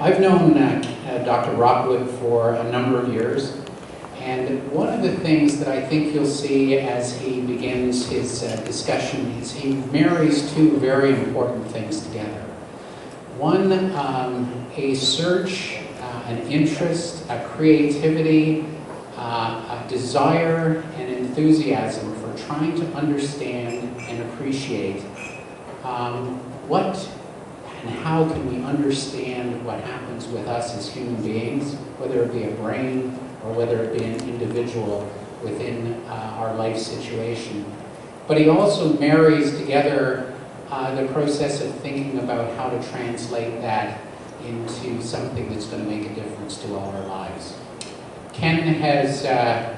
I've known Dr. Rockwood for a number of years, and one of the things that I think you'll see as he begins his discussion is he marries two very important things together. One, a search, an interest, a creativity, a desire and enthusiasm for trying to understand and appreciate what and how can we understand what happens with us as human beings, whether it be a brain or whether it be an individual within our life situation. But he also marries together the process of thinking about how to translate that into something that's going to make a difference to all our lives. Ken has, I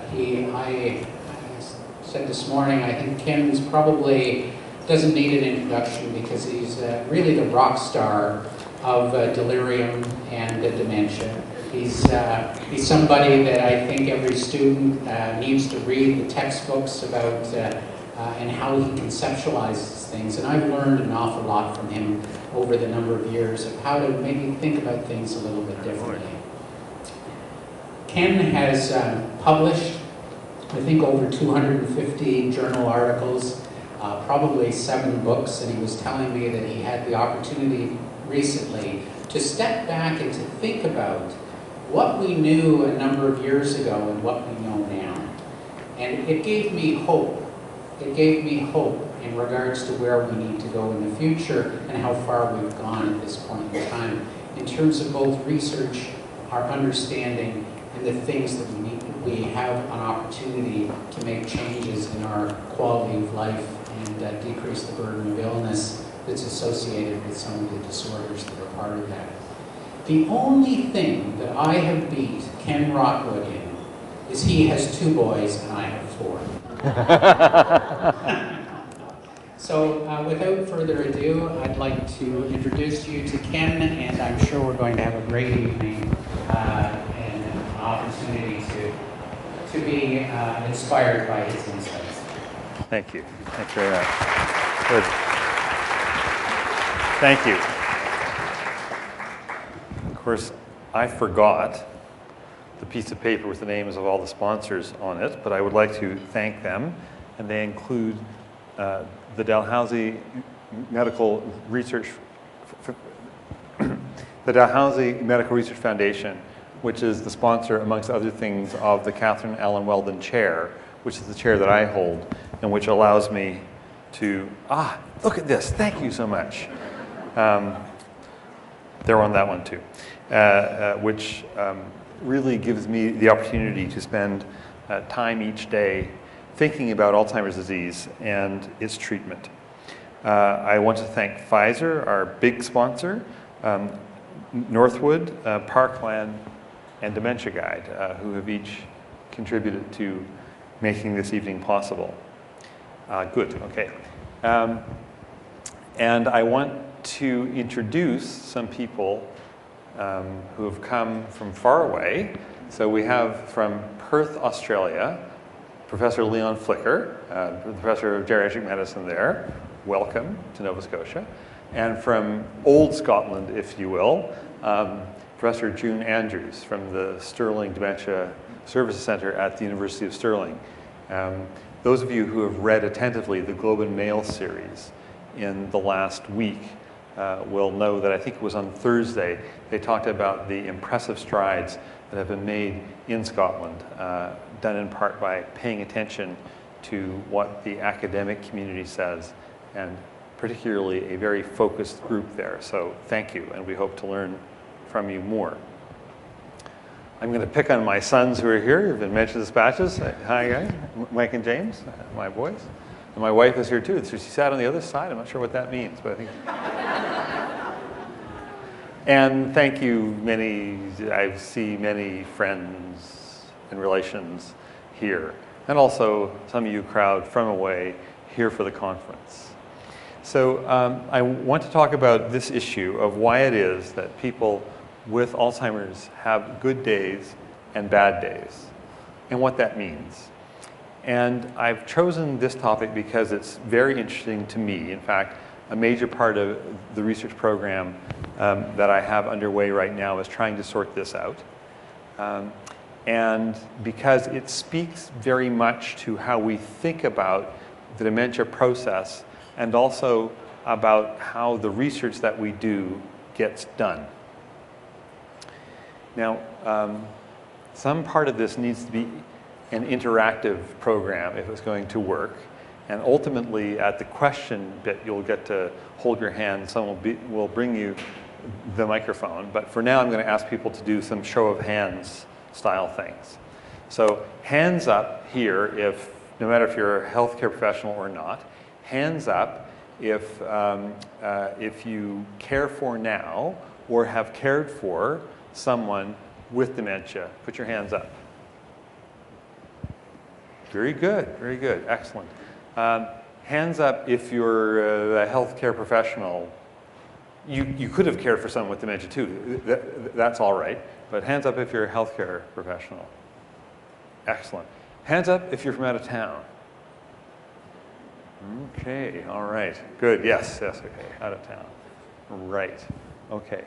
said this morning, I think Ken's probably doesn't need an introduction because he's really the rock star of delirium and dementia. He's somebody that I think every student needs to read the textbooks about and how he conceptualizes things. And I've learned an awful lot from him over the number of years of how to maybe think about things a little bit differently. Ken has published, I think, over 250 journal articles, probably 7 books, and he was telling me that he had the opportunity recently to step back and to think about what we knew a number of years ago and what we know now. And it gave me hope. It gave me hope in regards to where we need to go in the future and how far we've gone at this point in time in terms of both research, our understanding, and the things that we have an opportunity to make changes in our quality of life and decrease the burden of illness that's associated with some of the disorders that are part of that. The only thing that I have beat Ken Rockwood in is he has 2 boys and I have 4. So without further ado, I'd like to introduce you to Ken, and I'm sure we're going to have a great evening and an opportunity to be inspired by his insights. Thank you. Thanks very much. Good. Thank you. Of course, I forgot the piece of paper with the names of all the sponsors on it, but I would like to thank them, and they include the Dalhousie Medical Research, the Dalhousie Medical Research Foundation, which is the sponsor, amongst other things, of the Kathryn Allen Weldon Chair, which is the chair that I hold, and which allows me to, look at this, thank you so much. They're on that one too, which really gives me the opportunity to spend time each day thinking about Alzheimer's disease and its treatment. I want to thank Pfizer, our big sponsor, Northwood, Parkland, and Dementia Guide, who have each contributed to making this evening possible. Good, okay. And I want to introduce some people who have come from far away. So we have from Perth, Australia, Professor Leon Flicker, Professor of Geriatric Medicine there. Welcome to Nova Scotia. And from old Scotland, if you will, Professor June Andrews from the Stirling Dementia Services Centre at the University of Stirling. Those of you who have read attentively the Globe and Mail series in the last week will know that I think it was on Thursday, they talked about the impressive strides that have been made in Scotland, done in part by paying attention to what the academic community says, and particularly a very focused group there. So thank you, and we hope to learn from you more. I'm going to pick on my sons who are here, who've been mentioned as dispatches. Hi guys, Mike and James, my boys. And my wife is here too. So she sat on the other side. I'm not sure what that means, but I think. And thank you, I see many friends and relations here. And also some of you crowd from away here for the conference. So I want to talk about this issue of why it is that people with Alzheimer's have good days and bad days, and what that means. And I've chosen this topic because it's very interesting to me. In fact, a major part of the research program that I have underway right now is trying to sort this out. And because it speaks very much to how we think about the dementia process and also about how the research that we do gets done. Now, some part of this needs to be an interactive program if it's going to work. And ultimately, at the question bit, you'll get to hold your hand. Someone will bring you the microphone. But for now, I'm going to ask people to do some show of hands style things. So hands up here, if no matter if you're a healthcare professional or not. Hands up if you care for now or have cared for someone with dementia. Put your hands up. Very good, excellent. Hands up if you're a healthcare professional. You could have cared for someone with dementia too. That's all right. But hands up if you're a healthcare professional. Excellent. Hands up if you're from out of town. Okay, all right. Good, yes, okay, out of town. Right, okay.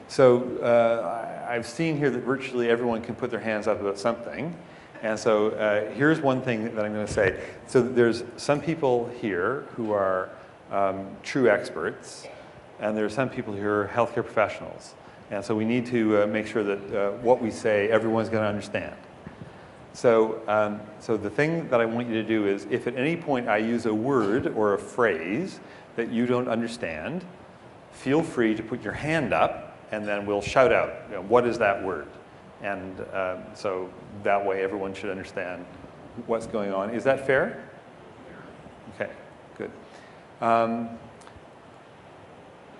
So I've seen here that virtually everyone can put their hands up about something. And so here's one thing that I'm going to say. So there's some people here who are true experts, and there's some people who are healthcare professionals. And so we need to make sure that what we say, everyone's going to understand. So, so the thing that I want you to do is, if at any point I use a word or a phrase that you don't understand, feel free to put your hand up, and then we'll shout out, you know, what is that word? And so that way everyone should understand what's going on. Is that fair? Okay, good.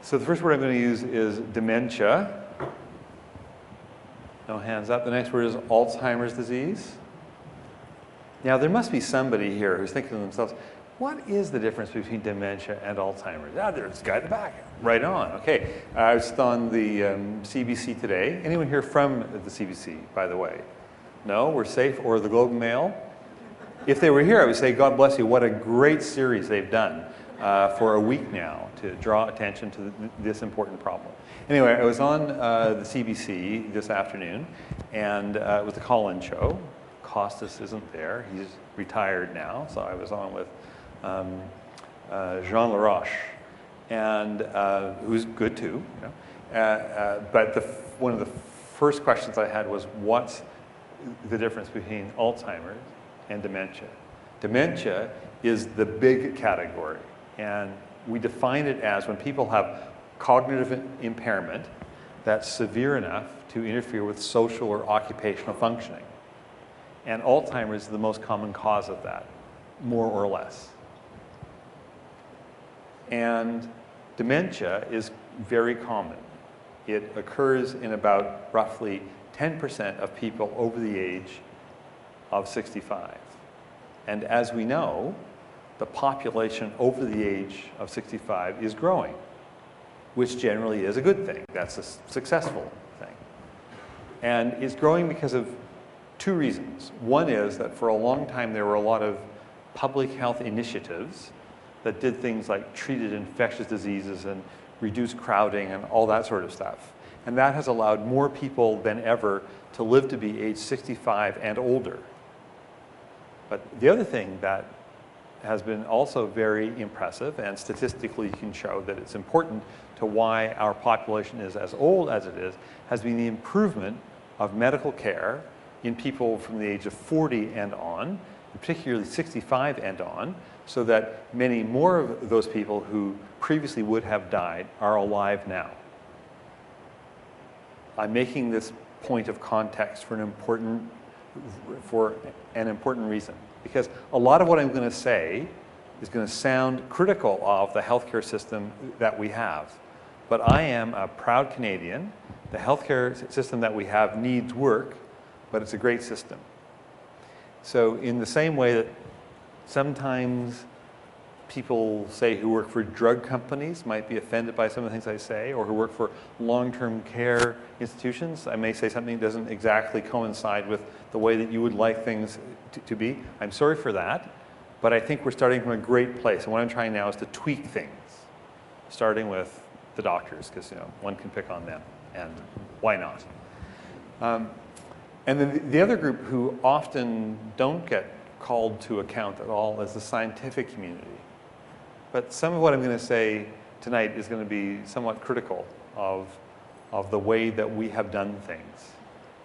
So the first word I'm going to use is dementia. No hands up. The next word is Alzheimer's disease. Now there must be somebody here who's thinking to themselves, what is the difference between dementia and Alzheimer's? Ah, there's a guy at the back. Right on. Okay. I was on the CBC today. Anyone here from the CBC, by the way? No? We're safe? Or the Globe and Mail? If they were here, I would say, God bless you. What a great series they've done for a week now to draw attention to this important problem. Anyway, I was on the CBC this afternoon, and it was the call-in show. Costas isn't there. He's retired now. So I was on with Jean LaRoche, and who's good too. You know? But one of the first questions I had was, what's the difference between Alzheimer's and dementia? Dementia is the big category, and we define it as when people have cognitive impairment that's severe enough to interfere with social or occupational functioning. And Alzheimer's is the most common cause of that, more or less. And dementia is very common. It occurs in about roughly 10% of people over the age of 65. And as we know, the population over the age of 65 is growing, which generally is a good thing. That's a successful thing. And it's growing because of two reasons. One is that for a long time there were a lot of public health initiatives that did things like treated infectious diseases and reduced crowding and all that sort of stuff. And that has allowed more people than ever to live to be age 65 and older. But the other thing that has been also very impressive, and statistically can show that it's important to why our population is as old as it is, has been the improvement of medical care in people from the age of 40 and on, particularly 65 and on, so that many more of those people who previously would have died are alive now. I'm making this point of context for an important reason, because a lot of what I'm going to say is going to sound critical of the healthcare system that we have. But I am a proud Canadian. The healthcare system that we have needs work, but it's a great system. So in the same way that sometimes people say who work for drug companies might be offended by some of the things I say, or who work for long-term care institutions, I may say something that doesn't exactly coincide with the way that you would like things to be. I'm sorry for that, but I think we're starting from a great place. And what I'm trying now is to tweak things, starting with the doctors, because one can pick on them, and why not? And then the other group who often don't get called to account at all is the scientific community. But some of what I'm going to say tonight is going to be somewhat critical of the way that we have done things.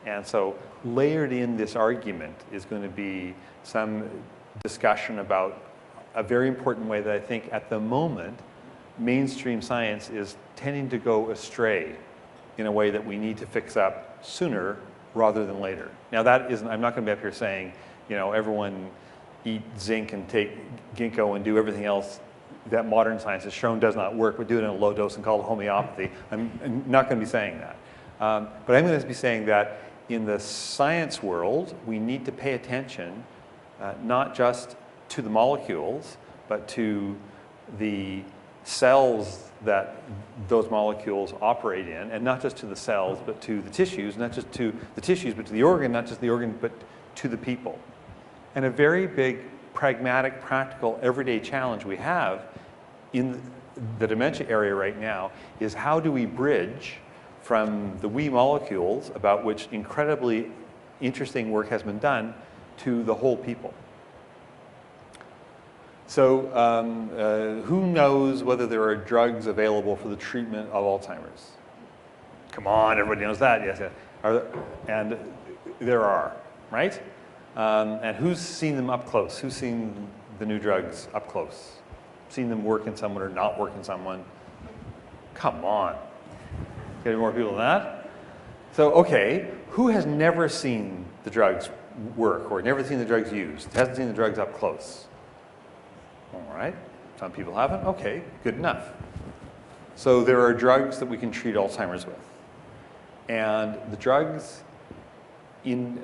And so layered in this argument is going to be some discussion about a very important way that I think at the moment mainstream science is tending to go astray in a way that we need to fix up sooner rather than later. Now that isn't, I'm not going to be up here saying, everyone eat zinc and take ginkgo and do everything else that modern science has shown does not work, but do it in a low dose and call it homeopathy. I'm not going to be saying that. But I'm going to be saying that in the science world, we need to pay attention not just to the molecules, but to the cells that those molecules operate in, and not just to the cells, but to the tissues, not just to the tissues, but to the organ, not just the organ, but to the people. And a very big, pragmatic, practical, everyday challenge we have in the dementia area right now is how do we bridge from the wee molecules, about which incredibly interesting work has been done, to the whole people. So who knows whether there are drugs available for the treatment of Alzheimer's? Come on, everybody knows that. Yes, yes. And there are, right? And who's seen them up close? Who's seen the new drugs up close? Seen them work in someone or not work in someone? Come on. Get more people than that? So, okay, who has never seen the drugs work or never seen the drugs used? Hasn't seen the drugs up close? All right, some people haven't. Okay, good enough. So there are drugs that we can treat Alzheimer's with. And the drugs, as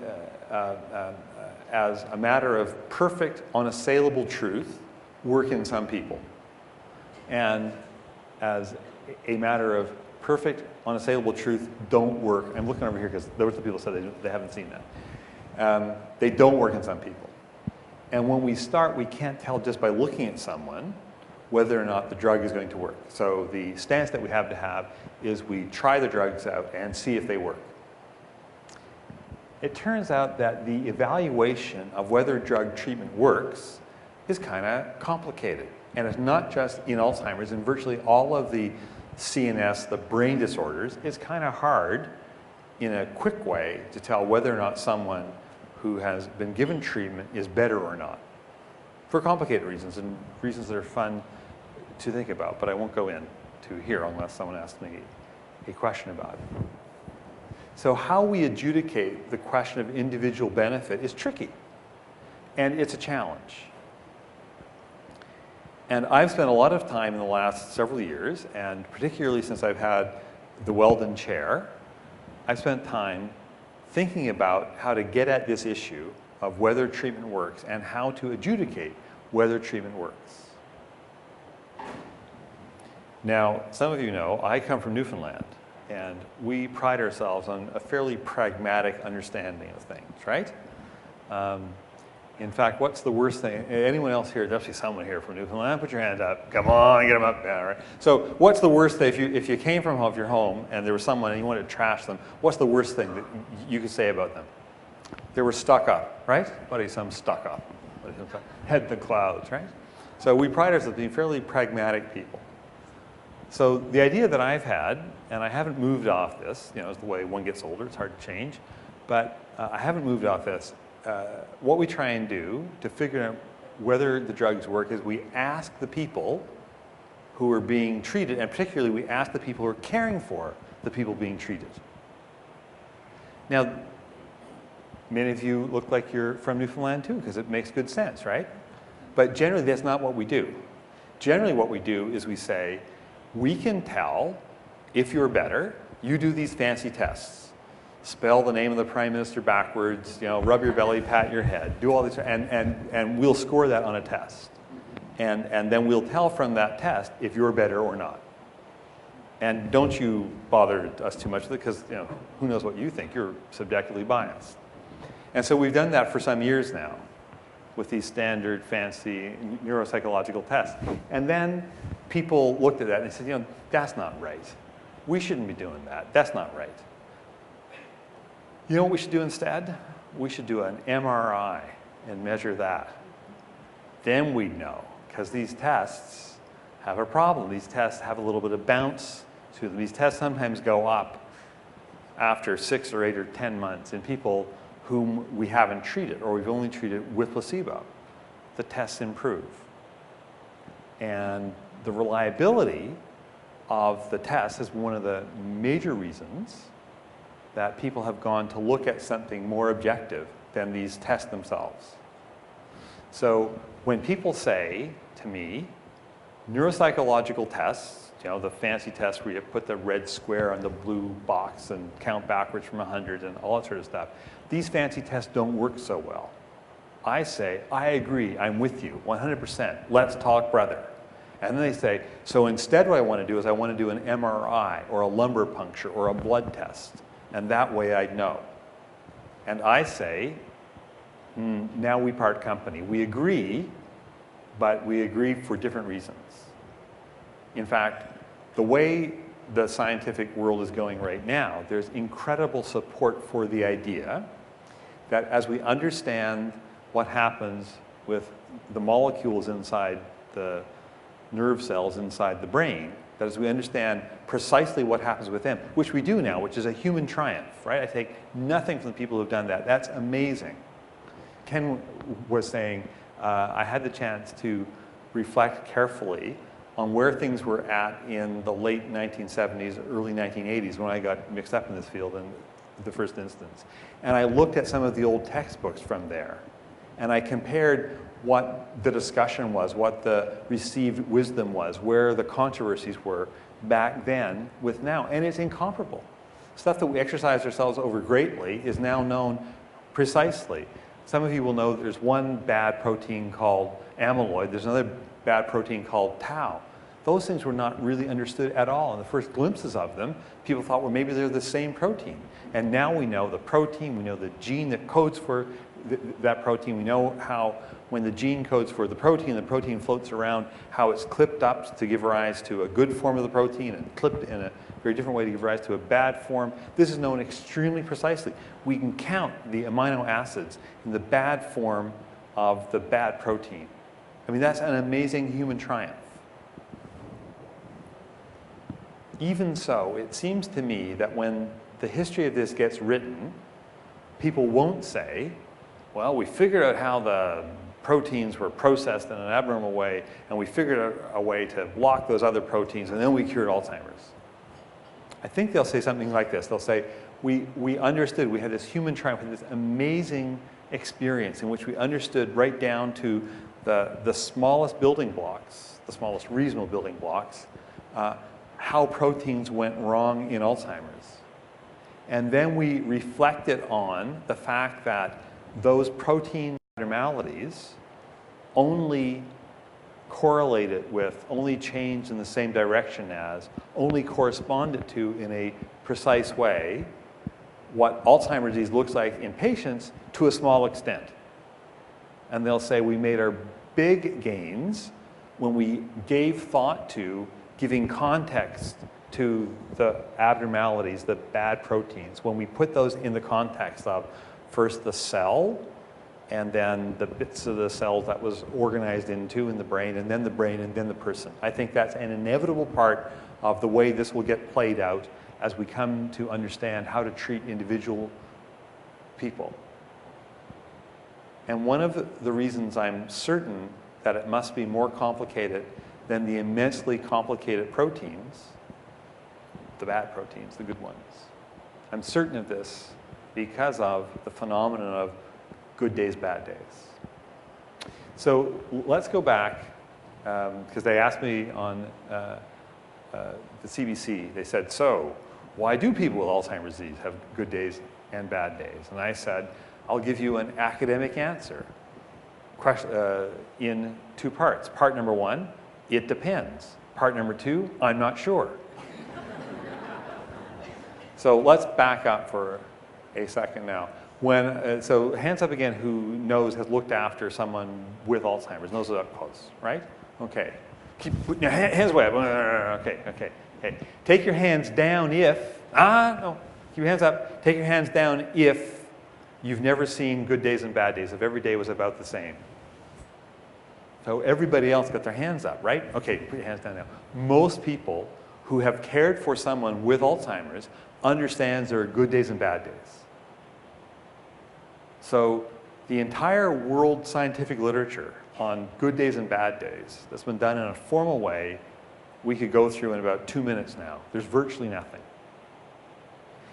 a matter of perfect, unassailable truth, work in some people. And as a matter of perfect, unassailable truth, don't work. I'm looking over here because there were some people who said they haven't seen that. They don't work in some people. And when we start, we can't tell just by looking at someone whether or not the drug is going to work. So the stance that we have to have is we try the drugs out and see if they work. It turns out that the evaluation of whether drug treatment works is kind of complicated. And it's not just in Alzheimer's. In virtually all of the CNS, the brain disorders, it's kind of hard in a quick way to tell whether or not someone who has been given treatment is better or not, for complicated reasons and reasons that are fun to think about, but I won't go into here unless someone asks me a question about it. So how we adjudicate the question of individual benefit is tricky, and it's a challenge. And I've spent a lot of time in the last several years, and particularly since I've had the Weldon chair, I've spent time thinking about how to get at this issue of whether treatment works and how to adjudicate whether treatment works. Now, some of you know I come from Newfoundland, and we pride ourselves on a fairly pragmatic understanding of things, right? In fact, what's the worst thing? Anyone else here? There's actually someone here from Newfoundland. Put your hand up. Come on, get them up. Yeah, right. So what's the worst thing? If you came from your home and there was someone and you wanted to trash them, what's the worst thing that you could say about them? They were stuck up, right? Buddy, some stuck up. Head in the clouds, right? So we pride ourselves on being fairly pragmatic people. So the idea that I've had, and I haven't moved off this, is the way one gets older, it's hard to change, but I haven't moved off this. What we try and do to figure out whether the drugs work is we ask the people who are being treated, and particularly we ask the people who are caring for the people being treated. Now, many of you look like you're from Newfoundland too, because it makes good sense, right? But generally, that's not what we do. Generally, what we do is we say, we can tell if you're better, you do these fancy tests. Spell the name of the Prime Minister backwards, rub your belly, pat your head, do all this, and we'll score that on a test. And then we'll tell from that test if you're better or not. And don't you bother us too much with it, because who knows what you think, you're subjectively biased. And so we've done that for some years now with these standard fancy neuropsychological tests. And then people looked at that and they said, that's not right. We shouldn't be doing that. That's not right. You know what we should do instead? We should do an MRI and measure that. Then we'd know, because these tests have a problem. These tests have a little bit of bounce to them. These tests sometimes go up after 6 or 8 or 10 months in people whom we haven't treated, or we've only treated with placebo. The tests improve. And the reliability of the test is one of the major reasons that people have gone to look at something more objective than these tests themselves. So when people say to me, neuropsychological tests, the fancy tests where you put the red square on the blue box and count backwards from 100 and all that sort of stuff, these fancy tests don't work so well. I say, I agree, I'm with you, 100%, let's talk, brother. And then they say, so instead what I want to do is I want to do an MRI or a lumbar puncture or a blood test, and that way I'd know. And I say, now we part company. We agree, but we agree for different reasons. In fact, the way the scientific world is going right now, there's incredible support for the idea that as we understand what happens with the molecules inside the nerve cells inside the brain, that as we understand precisely what happens with them, which we do now, which is a human triumph, right? I take nothing from the people who've done that. That's amazing. Ken was saying, I had the chance to reflect carefully on where things were at in the late 1970s, early 1980s, when I got mixed up in this field in the first instance. And I looked at some of the old textbooks from there, and I compared what the discussion was, what the received wisdom was, where the controversies were back then with now, and it's incomparable. Stuff that we exercise ourselves over greatly is now known precisely. Some of you will know that there's one bad protein called amyloid, there's another bad protein called tau. Those things were not really understood at all. In the first glimpses of them, people thought, well, maybe they're the same protein. And now we know the protein, we know the gene that codes for that protein. We know how, when the gene codes for the protein floats around, how it's clipped up to give rise to a good form of the protein and clipped in a very different way to give rise to a bad form. This is known extremely precisely. We can count the amino acids in the bad form of the bad protein. I mean, that's an amazing human triumph. Even so, it seems to me that when the history of this gets written, people won't say, well, we figured out how the proteins were processed in an abnormal way, and we figured out a way to block those other proteins, and then we cured Alzheimer's. I think they'll say something like this. They'll say, we understood, we had this human triumph, this amazing experience in which we understood right down to the smallest building blocks, the smallest reasonable building blocks, how proteins went wrong in Alzheimer's. And then we reflected on the fact that those protein abnormalities only correlated with, only changed in the same direction as, only corresponded to in a precise way what Alzheimer's disease looks like in patients to a small extent. And they'll say we made our big gains when we gave thought to giving context to the abnormalities, the bad proteins, when we put those in the context of first the cell, and then the bits of the cells that was organized into in the brain, and then the brain, and then the person. I think that's an inevitable part of the way this will get played out as we come to understand how to treat individual people. And one of the reasons I'm certain that it must be more complicated than the immensely complicated proteins, the bad proteins, the good ones. I'm certain of this because of the phenomenon of good days, bad days. So let's go back, because they asked me on the CBC, they said, so why do people with Alzheimer's disease have good days and bad days? And I said, I'll give you an academic answer in two parts. Part number one, it depends. Part number two, I'm not sure. So let's back up for a second now. So hands up again who knows, has looked after someone with Alzheimer's, knows it up close, right? Okay. Keep putting your hands way up. Okay, okay, okay. Take your hands down if, no. Keep your hands up. Take your hands down if you've never seen good days and bad days, if every day was about the same. So everybody else got their hands up, right? Okay, put your hands down now. Most people who have cared for someone with Alzheimer's understands there are good days and bad days. So the entire world scientific literature on good days and bad days that's been done in a formal way, we could go through in about 2 minutes now. There's virtually nothing.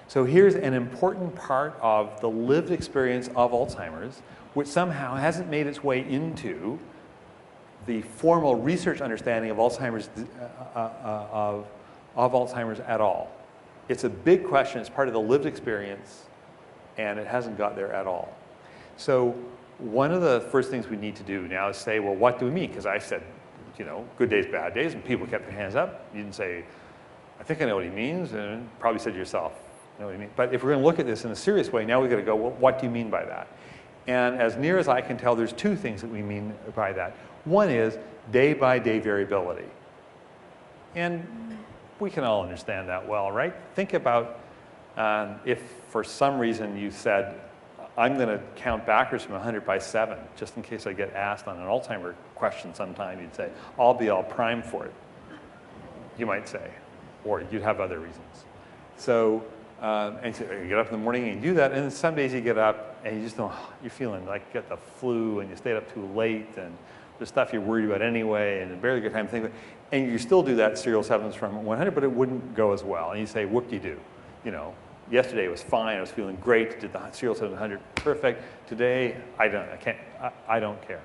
So here's an important part of the lived experience of Alzheimer's, which somehow hasn't made its way into the formal research understanding of Alzheimer's, of Alzheimer's at all. It's a big question. It's part of the lived experience, and it hasn't got there at all. So one of the first things we need to do now is say, well, what do we mean? Because I said, you know, good days, bad days, and people kept their hands up. You didn't say, I think I know what he means, and probably said to yourself, I know what he means. But if we're going to look at this in a serious way, now we've got to go, well, what do you mean by that? And as near as I can tell, there's two things that we mean by that. One is day-by-day variability. And we can all understand that well, right? Think about if for some reason you said, I'm going to count backwards from 100 by 7, just in case I get asked on an Alzheimer question sometime, you'd say, I'll be all primed for it, you might say, or you'd have other reasons. So, and so you get up in the morning and you do that, and then some days you get up and you just don't, you're feeling like you got the flu and you stayed up too late and there's stuff you're worried about anyway and barely get time to think about it. And you still do that serial 7s from 100, but it wouldn't go as well. And you say, whoop-de-doo, you know. Yesterday was fine. I was feeling great. Did the serial 700 perfect. Today, I don't care.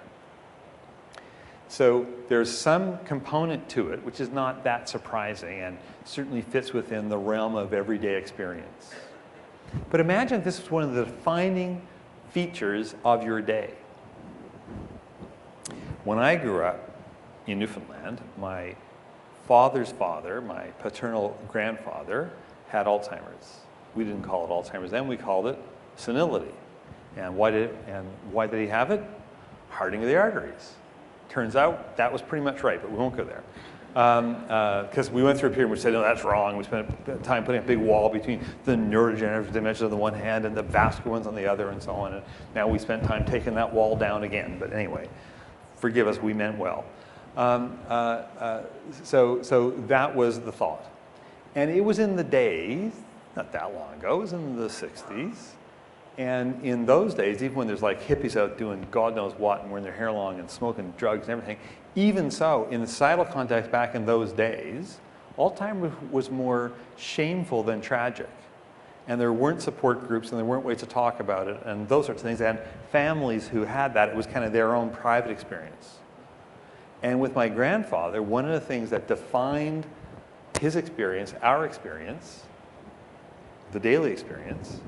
So there's some component to it which is not that surprising and certainly fits within the realm of everyday experience. But imagine this was one of the defining features of your day. When I grew up in Newfoundland, my father's father, my paternal grandfather, had Alzheimer's. We didn't call it Alzheimer's then, we called it senility. And why did he have it? Hardening of the arteries. Turns out that was pretty much right, but we won't go there. Because we went through a period where we said, no, that's wrong. We spent time putting a big wall between the neurodegenerative dimensions on the one hand and the vascular ones on the other and so on. And now we spent time taking that wall down again. But anyway, forgive us, we meant well. So that was the thought. And it was in the days, not that long ago, it was in the 60s. And in those days, even when there's like hippies out doing God knows what and wearing their hair long and smoking drugs and everything, even so, in the societal context back in those days, Alzheimer's was more shameful than tragic. And there weren't support groups and there weren't ways to talk about it and those sorts of things. And families who had that, it was kind of their own private experience. And with my grandfather, one of the things that defined his experience, our experience, the daily experience,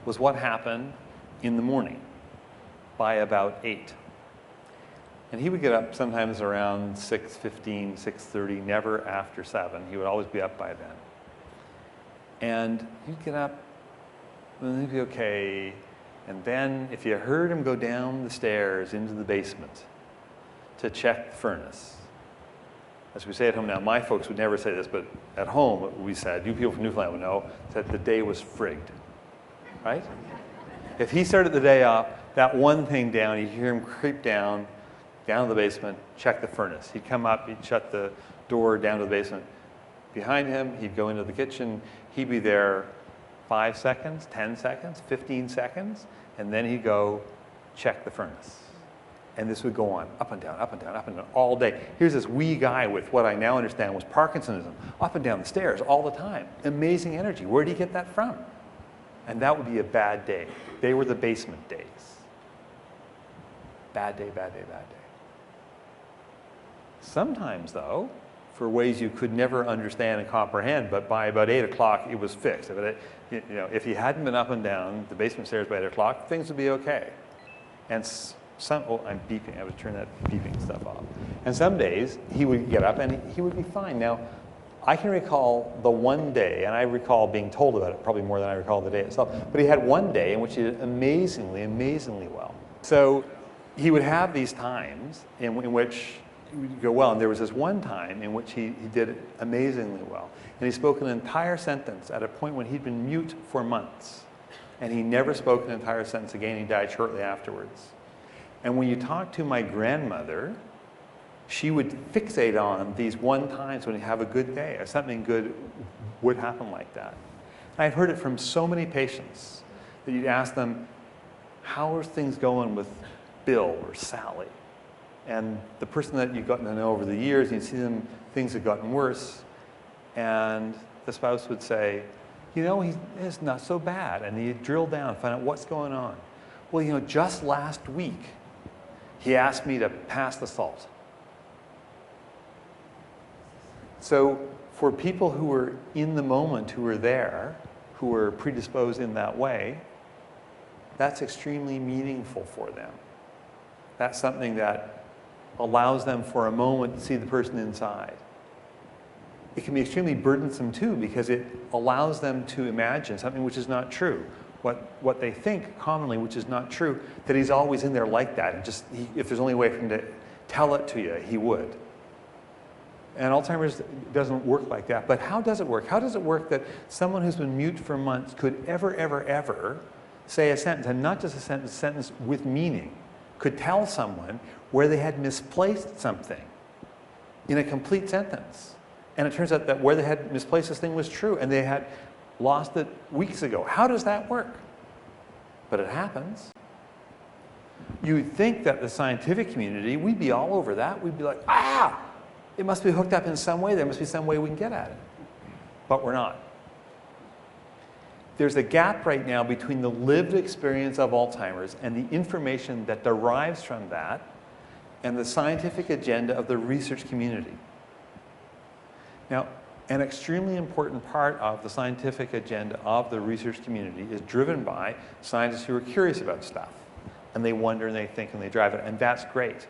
was what happened in the morning by about 8. And he would get up sometimes around 6:15, 6:30, never after 7. He would always be up by then. And he'd get up, and he'd be okay. And then if you heard him go down the stairs into the basement to check the furnace, as we say at home now, my folks would never say this, but at home we said, you people from Newfoundland would know, that the day was frigged. Right? If he started the day off, that one thing down, you'd hear him creep down to the basement, check the furnace. He'd come up, he'd shut the door down to the basement. Behind him, he'd go into the kitchen. He'd be there 5 seconds, 10 seconds, 15 seconds, and then he'd go check the furnace. And this would go on, up and down, up and down, up and down, all day. Here's this wee guy with what I now understand was Parkinsonism, up and down the stairs all the time. Amazing energy. Where did he get that from? And that would be a bad day. They were the basement days. Bad day, bad day, bad day. Sometimes, though, for ways you could never understand and comprehend, but by about 8 o'clock, it was fixed. If he hadn't been up and down the basement stairs by 8 o'clock, things would be okay. And I'm beeping. I would turn that beeping stuff off. And some days, he would get up and he would be fine. Now, I can recall the one day, and I recall being told about it probably more than I recall the day itself, but he had one day in which he did amazingly, amazingly well. So he would have these times in which would go well. And there was this one time in which he did amazingly well. And he spoke an entire sentence at a point when he'd been mute for months. And he never spoke an entire sentence again. He died shortly afterwards. And when you talk to my grandmother, she would fixate on these one times when you have a good day or something good would happen like that. And I've heard it from so many patients that you'd ask them, how are things going with Bill or Sally? And the person that you've gotten to know over the years, you see them, things have gotten worse. And the spouse would say, you know, it's not so bad. And you drill down, find out what's going on. Well, you know, just last week, he asked me to pass the salt. So for people who were in the moment, who were there, who were predisposed in that way, that's extremely meaningful for them. That's something that allows them for a moment to see the person inside. It can be extremely burdensome too, because it allows them to imagine something which is not true. What they think commonly, which is not true, that he's always in there like that, and just if there's only a way for him to tell it to you, he would. And Alzheimer's doesn't work like that. But how does it work? How does it work that someone who's been mute for months could ever say a sentence, and not just a sentence with meaning, could tell someone where they had misplaced something in a complete sentence? And it turns out that where they had misplaced this thing was true, and they had lost it weeks ago. How does that work? But it happens. You'd think that the scientific community, we'd be all over that. We'd be like, it must be hooked up in some way. There must be some way we can get at it. But we're not. There's a gap right now between the lived experience of Alzheimer's and the information that derives from that and the scientific agenda of the research community. Now, an extremely important part of the scientific agenda of the research community is driven by scientists who are curious about stuff. And they wonder and they think and they drive it, and that's great.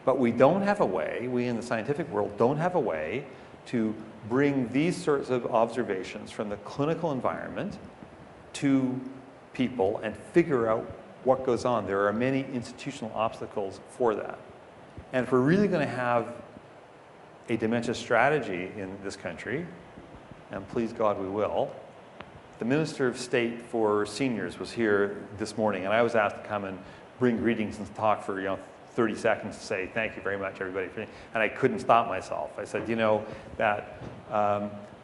But we don't have a way, we in the scientific world don't have a way to bring these sorts of observations from the clinical environment to people and figure out what goes on. There are many institutional obstacles for that. And if we're really going to have a dementia strategy in this country, and please God we will, the Minister of State for Seniors was here this morning, and I was asked to come and bring greetings and talk for 30 seconds to say thank you very much everybody, and I couldn't stop myself. I said, you know, that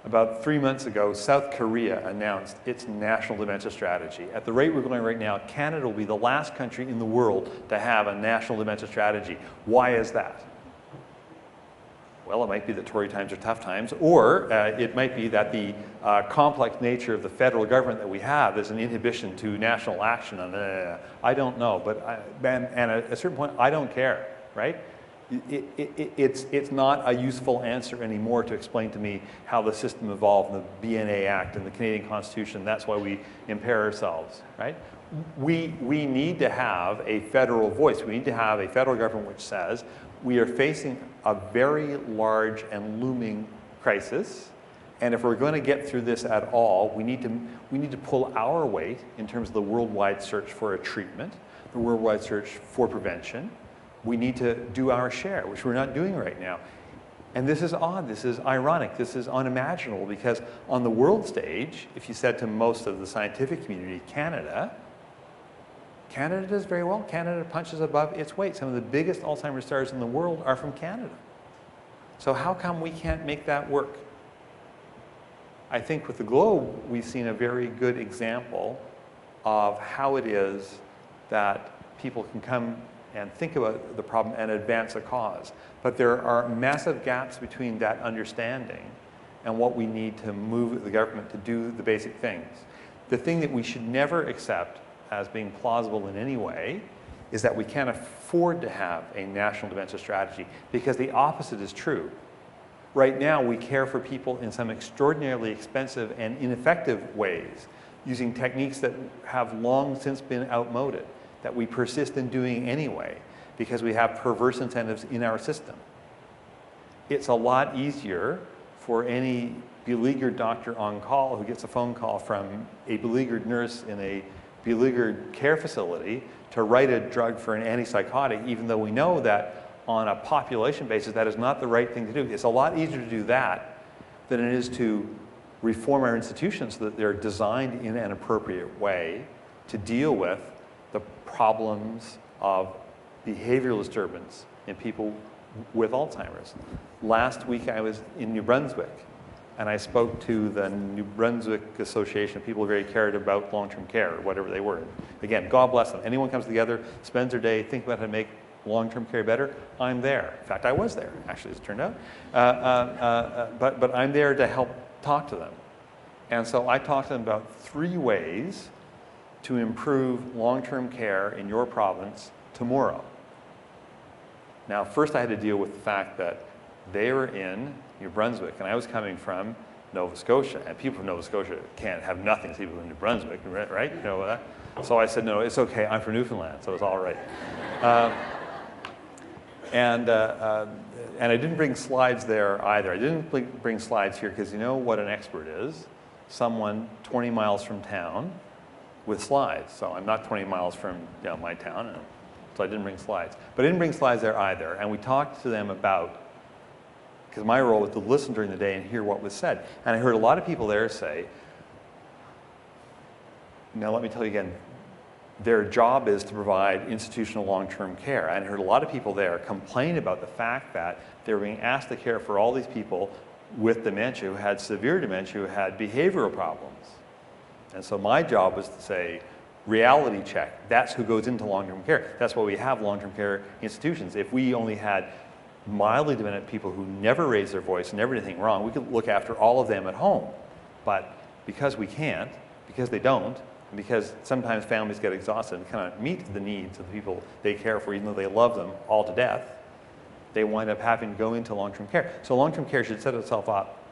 about 3 months ago, South Korea announced its national dementia strategy. At the rate we're going right now, Canada will be the last country in the world to have a national dementia strategy. Why is that? Well, it might be that Tory times are tough times, or it might be that the complex nature of the federal government that we have is an inhibition to national action. I don't know, but at a certain point, I don't care, right? It's not a useful answer anymore to explain to me how the system evolved in the BNA Act and the Canadian Constitution. That's why we impair ourselves, right? We need to have a federal voice. We need to have a federal government which says we are facing a very large and looming crisis, and if we're going to get through this at all, we need to pull our weight in terms of the worldwide search for a treatment, the worldwide search for prevention. We need to do our share, which we're not doing right now. And this is odd, this is ironic, this is unimaginable, because on the world stage, if you said to most of the scientific community, Canada does very well. Canada punches above its weight. Some of the biggest Alzheimer's stars in the world are from Canada. So how come we can't make that work? I think with the Globe, we've seen a very good example of how it is that people can come and think about the problem and advance a cause. But there are massive gaps between that understanding and what we need to move the government to do the basic things. The thing that we should never accept as being plausible in any way is that we can't afford to have a national dementia strategy, because the opposite is true. Right now, we care for people in some extraordinarily expensive and ineffective ways, using techniques that have long since been outmoded, that we persist in doing anyway, because we have perverse incentives in our system. It's a lot easier for any beleaguered doctor on call who gets a phone call from a beleaguered nurse in a beleaguered care facility to write a drug for an antipsychotic, even though we know that on a population basis, that is not the right thing to do. It's a lot easier to do that than it is to reform our institutions so that they're designed in an appropriate way to deal with the problems of behavioral disturbance in people with Alzheimer's. Last week I was in New Brunswick, and I spoke to the New Brunswick Association of people who very cared about long-term care, or whatever they were. Again, God bless them. Anyone comes together, spends their day thinking about how to make long-term care better, I'm there. In fact, I was there, actually, as it turned out. But I'm there to help talk to them. And so I talked to them about 3 ways to improve long-term care in your province tomorrow. Now, first I had to deal with the fact that they were in New Brunswick, and I was coming from Nova Scotia, and people from Nova Scotia can't have nothing to do with New Brunswick, right? You know that? So I said, no, it's okay, I'm from Newfoundland, so it's all right. And I didn't bring slides there either. I didn't bring slides here because you know what an expert is? Someone 20 miles from town with slides. So I'm not 20 miles from my town, so I didn't bring slides. But I didn't bring slides there either. And we talked to them about, because my role was to listen during the day and hear what was said. And I heard a lot of people there say, now let me tell you again, their job is to provide institutional long-term care. And I heard a lot of people there complain about the fact that they were being asked to care for all these people with dementia, who had severe dementia, who had behavioral problems. And so my job was to say, reality check, that's who goes into long-term care. That's why we have long-term care institutions. If we only had mildly demented people who never raised their voice, never did anything wrong, we could look after all of them at home. But because we can't, because they don't, and because sometimes families get exhausted and cannot meet the needs of the people they care for, even though they love them all to death, they wind up having to go into long-term care. So long-term care should set itself up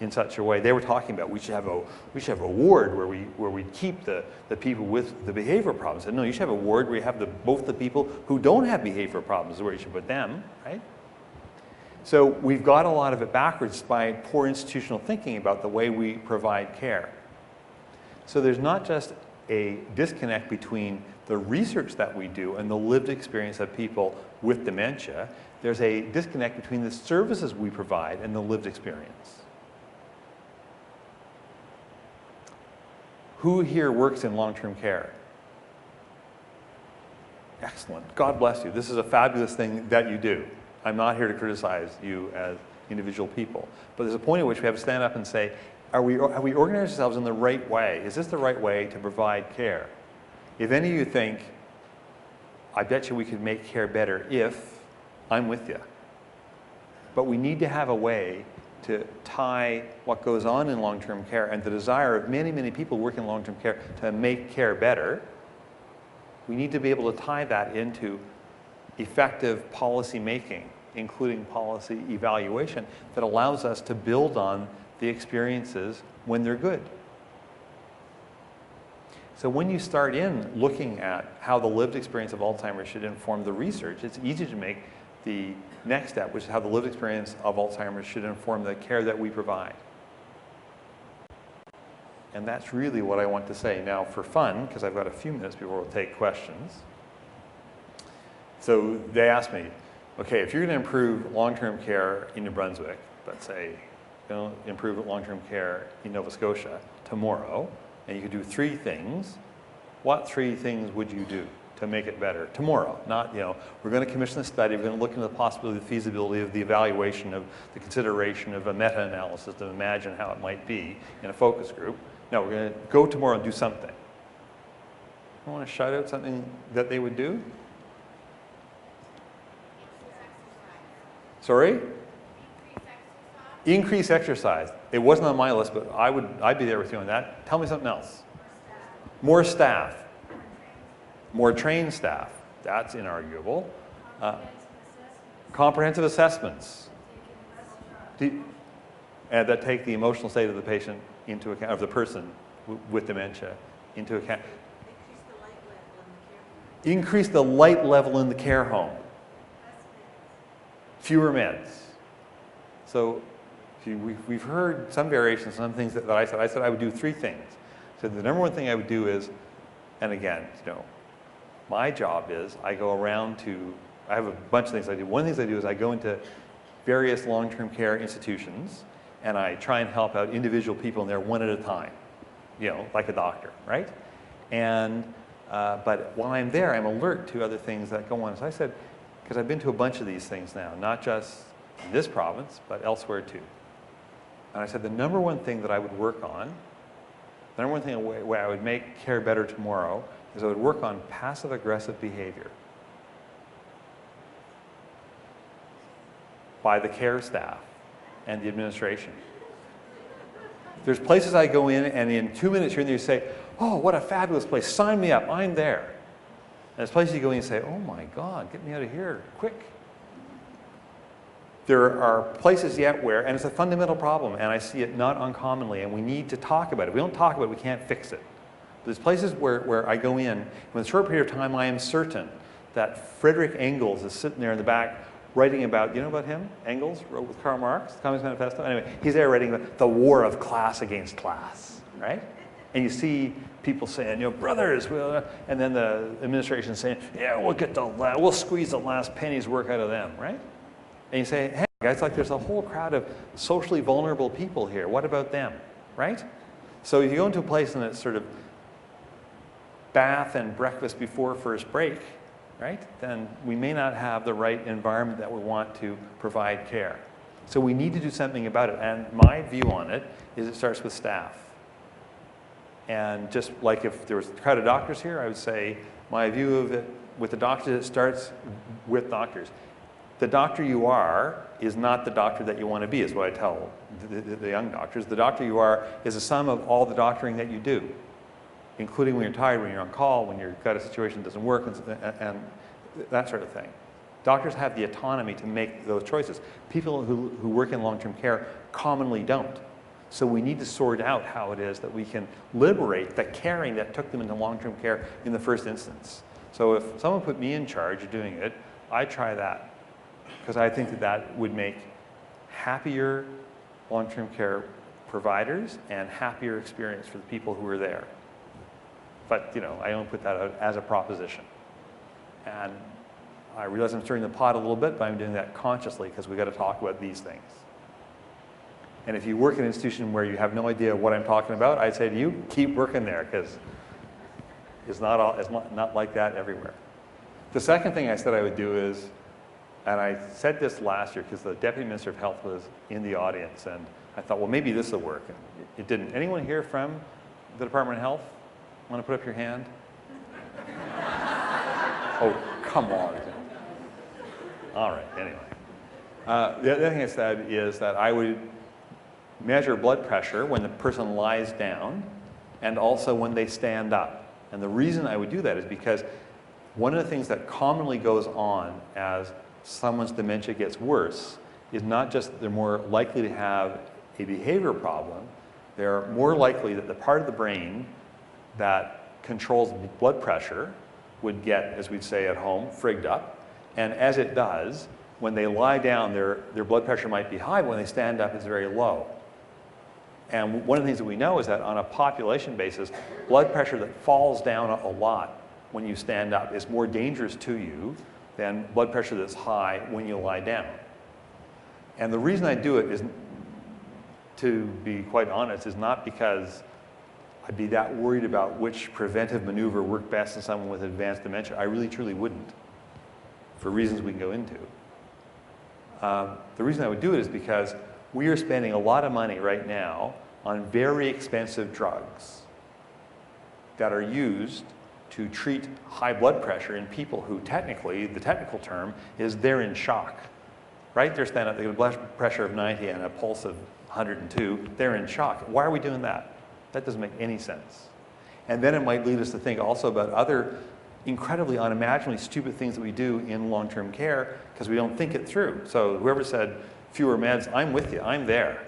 in such a way. They were talking about we should have a ward where we keep the people with the behavioral problems. And no, you should have a ward where you have both the people who don't have behavioral problems is where you should put them, right? So we've got a lot of it backwards by poor institutional thinking about the way we provide care. So there's not just a disconnect between the research that we do and the lived experience of people with dementia. There's a disconnect between the services we provide and the lived experience. Who here works in long-term care? Excellent. God bless you. This is a fabulous thing that you do. I'm not here to criticize you as individual people. But there's a point at which we have to stand up and say, have we organized ourselves in the right way? Is this the right way to provide care? If any of you think, I bet you we could make care better if, I'm with you. But we need to have a way to tie what goes on in long-term care and the desire of many, many people working in long-term care to make care better. We need to be able to tie that into effective policy making, including policy evaluation, that allows us to build on the experiences when they're good. So when you start in looking at how the lived experience of Alzheimer's should inform the research, it's easy to make the next step, which is how the lived experience of Alzheimer's should inform the care that we provide. And that's really what I want to say. Now, for fun, because I've got a few minutes before we'll take questions. So they asked me, okay, if you're going to improve long-term care in New Brunswick, let's say, improve long-term care in Nova Scotia tomorrow, and you could do 3 things, what 3 things would you do to make it better tomorrow? Not, we're going to commission a study, we're going to look into the possibility, the feasibility of the evaluation of the consideration of a meta-analysis to imagine how it might be in a focus group. No, we're going to go tomorrow and do something. I want to shout out something that they would do. Sorry? Increase exercise. It wasn't on my list, but I'd be there with you on that. Tell me something else. More staff. More trained staff. That's inarguable. Comprehensive assessments. And that take the emotional state of the patient into account, of the person with dementia into account. Increase the light level in the care home. Fewer meds. So we've heard some variations, some things that I said. I said I would do 3 things. So the number 1 thing I would do is, and again, my job is I go around to I have a bunch of things I do. One of the things I do is I go into various long-term care institutions and I try and help out individual people in there one at a time, like a doctor, right? And, but while I'm there, I'm alert to other things that go on. So I said, because I've been to a bunch of these things now, not just in this province, but elsewhere too. And I said, the number one thing that I would work on, the number one thing where I would make care better tomorrow is I would work on passive-aggressive behavior by the care staff and the administration. There's places I go in, and in 2 minutes you're in there, you say, oh, what a fabulous place, sign me up, I'm there. And there's places you go in and say, oh my God, get me out of here, quick. There are places yet where, and it's a fundamental problem, and I see it not uncommonly, and we need to talk about it. If we don't talk about it, we can't fix it. There's places where I go in, in a short period of time, I am certain that Frederick Engels is sitting there in the back writing about, you know about him? Engels wrote with Karl Marx, the Communist Manifesto? Anyway, he's there writing the war of class against class, right? And you see people saying, brothers, and then the administration saying, yeah, we'll squeeze the last penny's work out of them, right? And you say, hey, guys, like there's a whole crowd of socially vulnerable people here. What about them, right? So if you go into a place and it's sort of bath and breakfast before first break, right, then we may not have the right environment that we want to provide care. So we need to do something about it. And my view on it is it starts with staff. And just like if there was a crowd of doctors here, I would say my view of it with the doctors, it starts with doctors. The doctor you are is not the doctor that you want to be, is what I tell the young doctors. The doctor you are is a sum of all the doctoring that you do, including when you're tired, when you're on call, when you've got a situation that doesn't work, and that sort of thing. Doctors have the autonomy to make those choices. People who work in long-term care commonly don't. So we need to sort out how it is that we can liberate the caring that took them into long-term care in the first instance. So if someone put me in charge of doing it, I'd try that. Because I think that would make happier long-term care providers and happier experience for the people who are there. But, I don't put that out as a proposition. And I realize I'm stirring the pot a little bit, but I'm doing that consciously because we've got to talk about these things. And if you work in an institution where you have no idea what I'm talking about, I'd say to you, keep working there because it's not like that everywhere. The second thing I said I would do is, and I said this last year because the Deputy Minister of Health was in the audience, and I thought, well, maybe this will work. And it didn't. Anyone here from the Department of Health? Want to put up your hand? Oh, come on. All right, anyway. The other thing I said is that I would measure blood pressure when the person lies down and also when they stand up. And the reason I would do that is because one of the things that commonly goes on as someone's dementia gets worse is not just they're more likely to have a behavior problem, they're more likely that the part of the brain that controls blood pressure would get, as we'd say at home, frigged up. And as it does, when they lie down, their blood pressure might be high, but when they stand up, it's very low. And one of the things that we know is that on a population basis, blood pressure that falls down a lot when you stand up is more dangerous to you than blood pressure that's high when you lie down. And the reason I do it is, to be quite honest, is not because I'd be that worried about which preventive maneuver worked best in someone with advanced dementia. I really, truly wouldn't, for reasons we can go into. The reason I would do it is because we are spending a lot of money right now on very expensive drugs that are used to treat high blood pressure in people who technically, the technical term is they're in shock, right? They're standing up, they have a blood pressure of 90 and a pulse of 102, they're in shock. Why are we doing that? That doesn't make any sense. And then it might lead us to think also about other incredibly unimaginably stupid things that we do in long-term care because we don't think it through. So whoever said fewer meds, I'm with you, I'm there.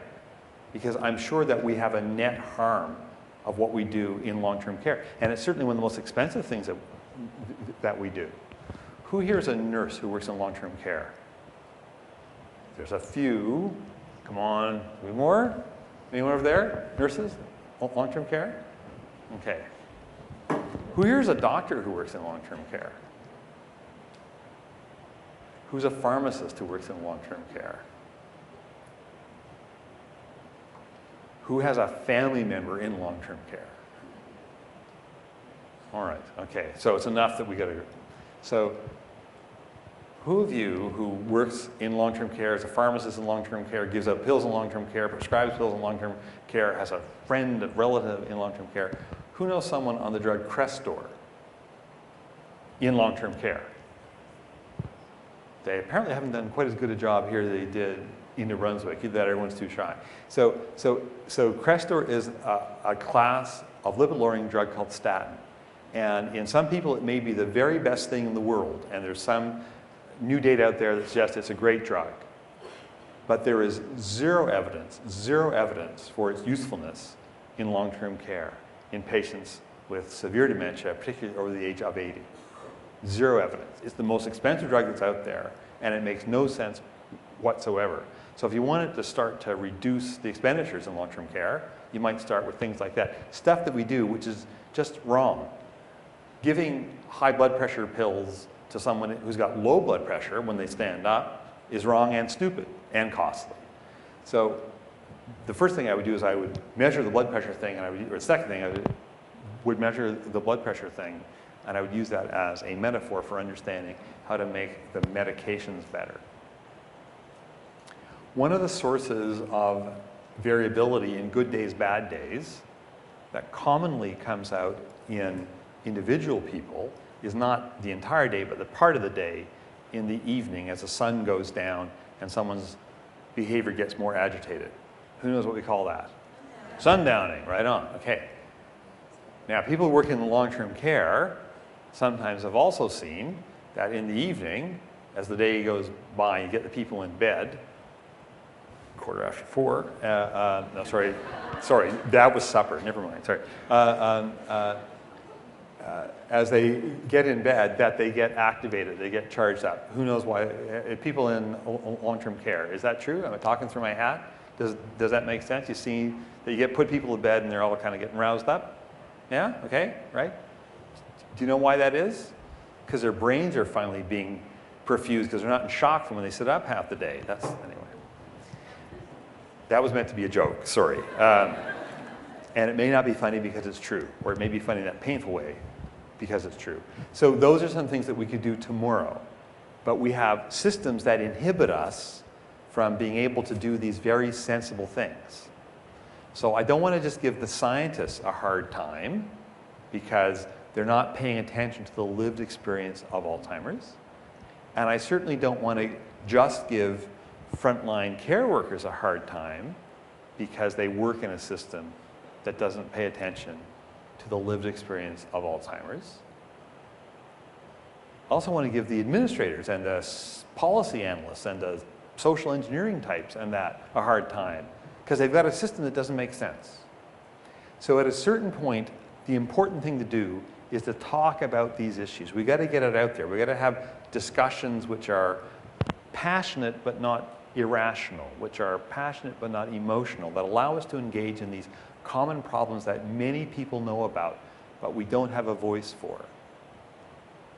Because I'm sure that we have a net harm of what we do in long-term care. And it's certainly one of the most expensive things that we do. Who here is a nurse who works in long-term care? There's a few. Come on, any more? Anyone over there? Nurses? Long-term care? Okay. Who here is a doctor who works in long-term care? Who's a pharmacist who works in long-term care? Who has a family member in long-term care? All right, okay, so it's enough that we got to. So, who of you who works in long-term care, is a pharmacist in long-term care, gives out pills in long-term care, prescribes pills in long-term care, has a friend, a relative in long-term care, who knows someone on the drug Crestor in long-term care? They apparently haven't done quite as good a job here as they did in New Brunswick, either that everyone's too shy. So Crestor is a class of lipid-lowering drug called statin. And in some people, it may be the very best thing in the world. And there's some new data out there that suggests it's a great drug. But there is zero evidence for its usefulness in long-term care in patients with severe dementia, particularly over the age of 80. Zero evidence. It's the most expensive drug that's out there, and it makes no sense whatsoever. So if you wanted to start to reduce the expenditures in long-term care, you might start with things like that. Stuff that we do, which is just wrong. Giving high blood pressure pills to someone who's got low blood pressure when they stand up is wrong and stupid and costly. So the first thing I would do is I would measure the blood pressure thing, and or the second thing I would measure the blood pressure thing, and I would use that as a metaphor for understanding how to make the medications better. One of the sources of variability in good days, bad days, that commonly comes out in individual people is not the entire day, but the part of the day in the evening as the sun goes down and someone's behavior gets more agitated. Who knows what we call that? Sundowning, right on, okay. Now, people who work in long-term care sometimes have also seen that in the evening, as the day goes by, you get the people in bed, 4:15. No, sorry, that was supper. Never mind. Sorry. As they get in bed, that they get activated, they get charged up. Who knows why? People in long-term care, is that true? Am I talking through my hat? Does that make sense? You see that you put people to bed and they're all kind of getting roused up? Yeah. Okay. Right. Do you know why that is? Because their brains are finally being perfused because they're not in shock from when they sit up half the day. That's anyway. That was meant to be a joke, sorry. And it may not be funny because it's true, or it may be funny in that painful way because it's true. So those are some things that we could do tomorrow. But we have systems that inhibit us from being able to do these very sensible things. So I don't want to just give the scientists a hard time because they're not paying attention to the lived experience of Alzheimer's. And I certainly don't want to just give frontline care workers a hard time because they work in a system that doesn't pay attention to the lived experience of Alzheimer's. I also want to give the administrators and the policy analysts and the social engineering types and that a hard time because they've got a system that doesn't make sense. So at a certain point, the important thing to do is to talk about these issues. We've got to get it out there. We've got to have discussions which are passionate but not irrational, which are passionate but not emotional, that allow us to engage in these common problems that many people know about, but we don't have a voice for.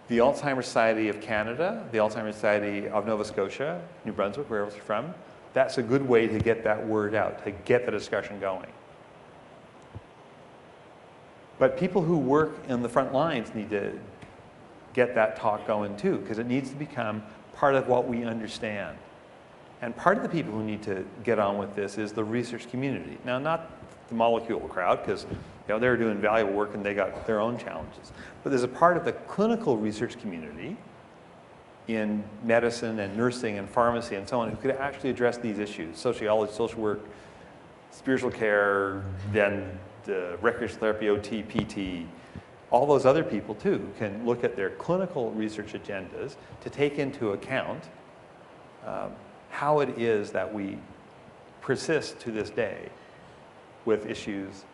The Alzheimer's Society of Canada, the Alzheimer's Society of Nova Scotia, New Brunswick, wherever it's from, that's a good way to get that word out, to get the discussion going. But people who work in the front lines need to get that talk going too, because it needs to become part of what we understand. And part of the people who need to get on with this is the research community. Now, not the molecule crowd, because they're doing valuable work and they got their own challenges. But there's a part of the clinical research community in medicine and nursing and pharmacy and so on who could actually address these issues: sociology, social work, spiritual care, then recreational therapy, OT, PT. All those other people too can look at their clinical research agendas to take into account how it is that we persist to this day with issues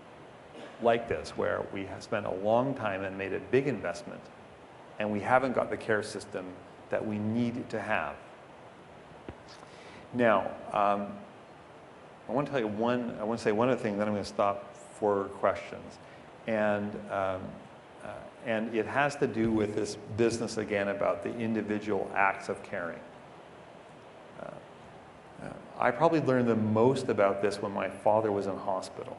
like this, where we have spent a long time and made a big investment, and we haven't got the care system that we need to have. Now, I want to say one other thing, then I'm going to stop for questions. And it has to do with this business again about the individual acts of caring. I probably learned the most about this when my father was in hospital.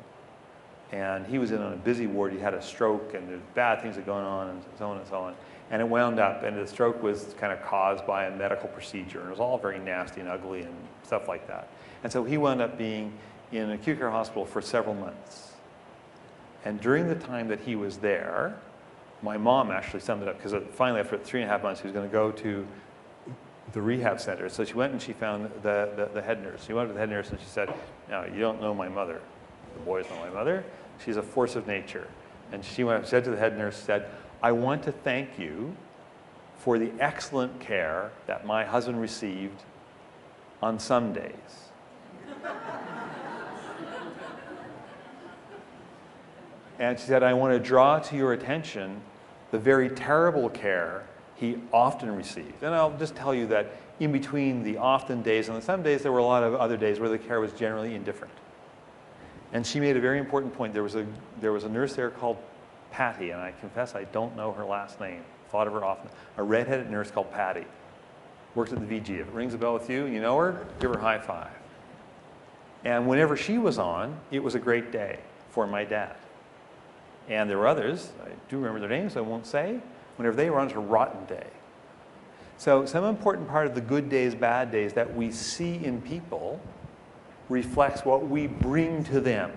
And he was in on a busy ward. He had a stroke, and there's bad things that going on, and so on and so on. And it wound up, and the stroke was kind of caused by a medical procedure, and it was all very nasty and ugly and stuff like that. And so he wound up being in an acute care hospital for several months. And during the time that he was there, my mom actually summed it up, because finally, after 3.5 months, he was going to go to the rehab center. So she went and she found the head nurse. She went to the head nurse and she said, "No, you don't know my mother. The boys know my mother. She's a force of nature." And she went, said to the head nurse, said, "I want to thank you for the excellent care that my husband received on some days." And she said, "I want to draw to your attention the very terrible care he often received." And I'll just tell you that in between the often days and the some days, there were a lot of other days where the care was generally indifferent. And she made a very important point. There was a nurse there called Patty, and I confess I don't know her last name. Thought of her often. A redheaded nurse called Patty. Worked at the VG. If it rings a bell with you, you know her, give her a high five. And whenever she was on, it was a great day for my dad. And there were others, I do remember their names, I won't say. Whenever they were on, it was a rotten day. So some important part of the good days, bad days that we see in people reflects what we bring to them.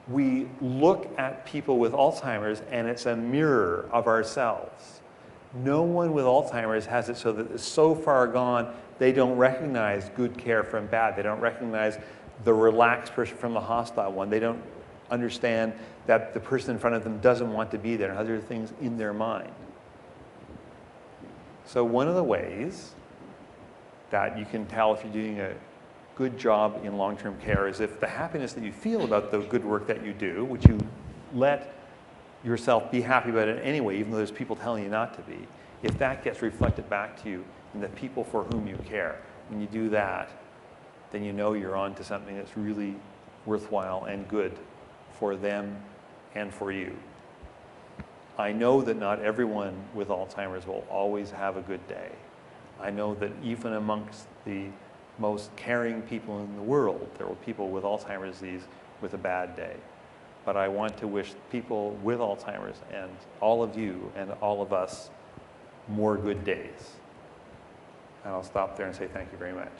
We look at people with Alzheimer's and it's a mirror of ourselves. No one with Alzheimer's has it so that it's so far gone they don't recognize good care from bad. They don't recognize the relaxed person from the hostile one. They don't understand that the person in front of them doesn't want to be there and has other things in their mind. So one of the ways that you can tell if you're doing a good job in long-term care is if the happiness that you feel about the good work that you do, which you let yourself be happy about it anyway, even though there's people telling you not to be, if that gets reflected back to you in the people for whom you care, when you do that, then you know you're on to something that's really worthwhile and good for them and for you. I know that not everyone with Alzheimer's will always have a good day. I know that even amongst the most caring people in the world, there will be people with Alzheimer's disease with a bad day. But I want to wish people with Alzheimer's and all of you and all of us more good days. And I'll stop there and say thank you very much.